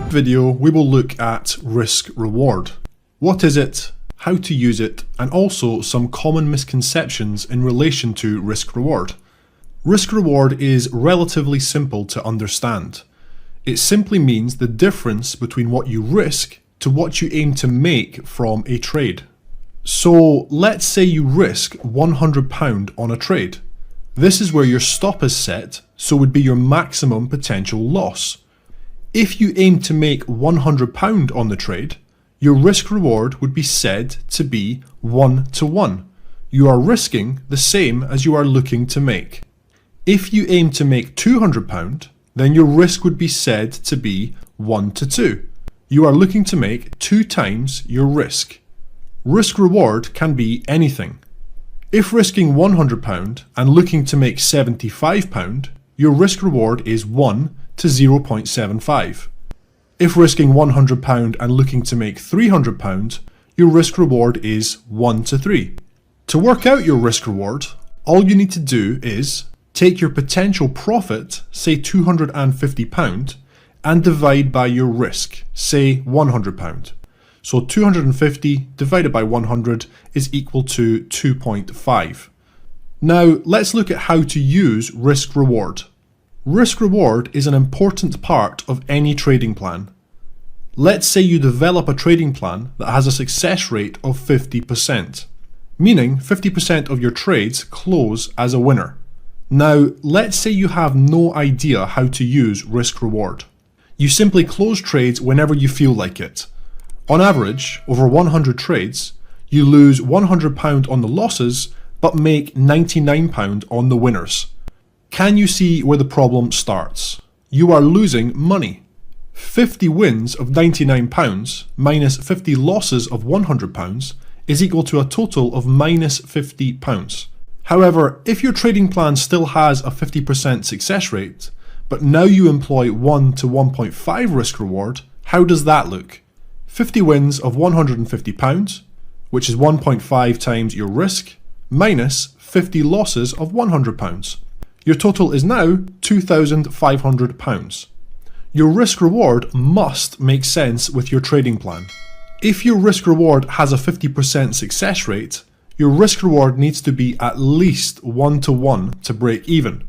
Video, we will look at risk reward. What is it, how to use it, and also some common misconceptions in relation to risk reward. Risk reward is relatively simple to understand. It simply means the difference between what you risk to what you aim to make from a trade. So let's say you risk £100 on a trade. This is where your stop is set, so would be your maximum potential loss. If you aim to make £100 on the trade, your risk reward would be said to be 1-to-1. You are risking the same as you are looking to make. If you aim to make £200, then your risk would be said to be 1-to-2. You are looking to make 2 times your risk. Risk reward can be anything. If risking £100 and looking to make £75, your risk reward is 1 to 0.75. If risking £100 and looking to make £300, your risk reward is 1-to-3. To work out your risk reward, all you need to do is take your potential profit, say £250, and divide by your risk, say £100. So 250 divided by 100 is equal to 2.5. Now let's look at how to use risk reward. Risk reward is an important part of any trading plan. Let's say you develop a trading plan that has a success rate of 50%, meaning 50% of your trades close as a winner. Now, let's say you have no idea how to use risk reward. You simply close trades whenever you feel like it. On average, over 100 trades, you lose £100 on the losses, but make £99 on the winners. Can you see where the problem starts? You are losing money. 50 wins of £99 minus 50 losses of £100 is equal to a total of minus £50. However, if your trading plan still has a 50% success rate, but now you employ 1 to 1.5 risk reward, how does that look? 50 wins of £150, which is 1.5 times your risk, minus 50 losses of £100. Your total is now £2,500. Your risk reward must make sense with your trading plan. If your risk reward has a 50% success rate, your risk reward needs to be at least 1-to-1 to break even.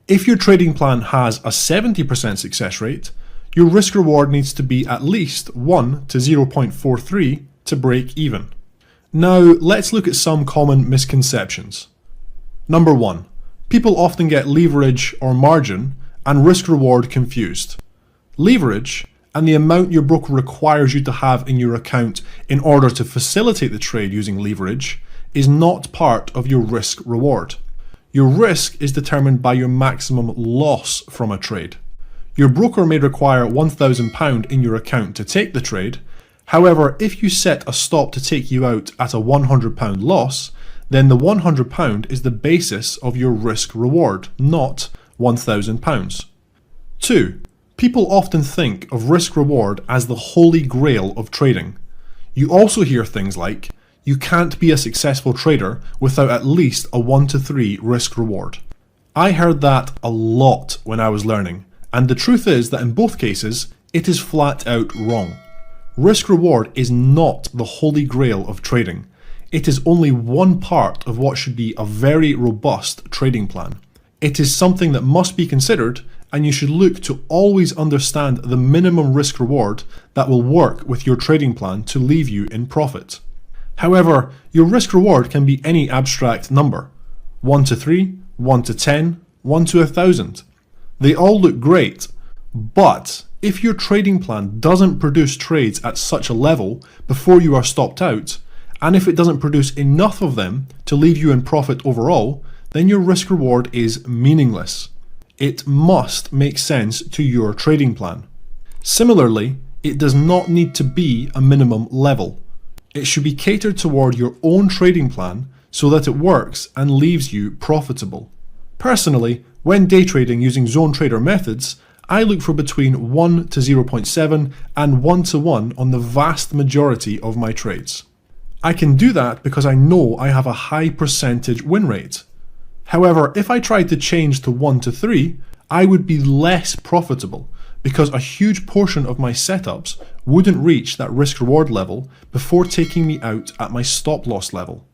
If your trading plan has a 70% success rate, your risk reward needs to be at least 1 to 0.43 to break even. Now let's look at some common misconceptions. Number 1. People often get leverage or margin and risk reward confused. Leverage, and the amount your broker requires you to have in your account in order to facilitate the trade using leverage, is not part of your risk reward. Your risk is determined by your maximum loss from a trade. Your broker may require £1,000 in your account to take the trade. However, if you set a stop to take you out at a £100 loss, then the £100 is the basis of your risk reward, not £1,000. 2. People often think of risk reward as the holy grail of trading. You also hear things like, you can't be a successful trader without at least a 1-to-3 risk reward. I heard that a lot when I was learning, and the truth is that in both cases, it is flat out wrong. Risk reward is not the holy grail of trading. It is only one part of what should be a very robust trading plan. It is something that must be considered, and you should look to always understand the minimum risk reward that will work with your trading plan to leave you in profit. However, your risk reward can be any abstract number. 1-to-3, 1-to-10, 1-to-1,000. They all look great, but if your trading plan doesn't produce trades at such a level before you are stopped out, and if it doesn't produce enough of them to leave you in profit overall, then your risk reward is meaningless. It must make sense to your trading plan. Similarly, it does not need to be a minimum level. It should be catered toward your own trading plan so that it works and leaves you profitable. Personally, when day trading using zone trader methods, I look for between 1 to 0.7 and 1-to-1 on the vast majority of my trades. I can do that because I know I have a high percentage win rate. However, if I tried to change to 1 to 3, I would be less profitable because a huge portion of my setups wouldn't reach that risk reward level before taking me out at my stop loss level.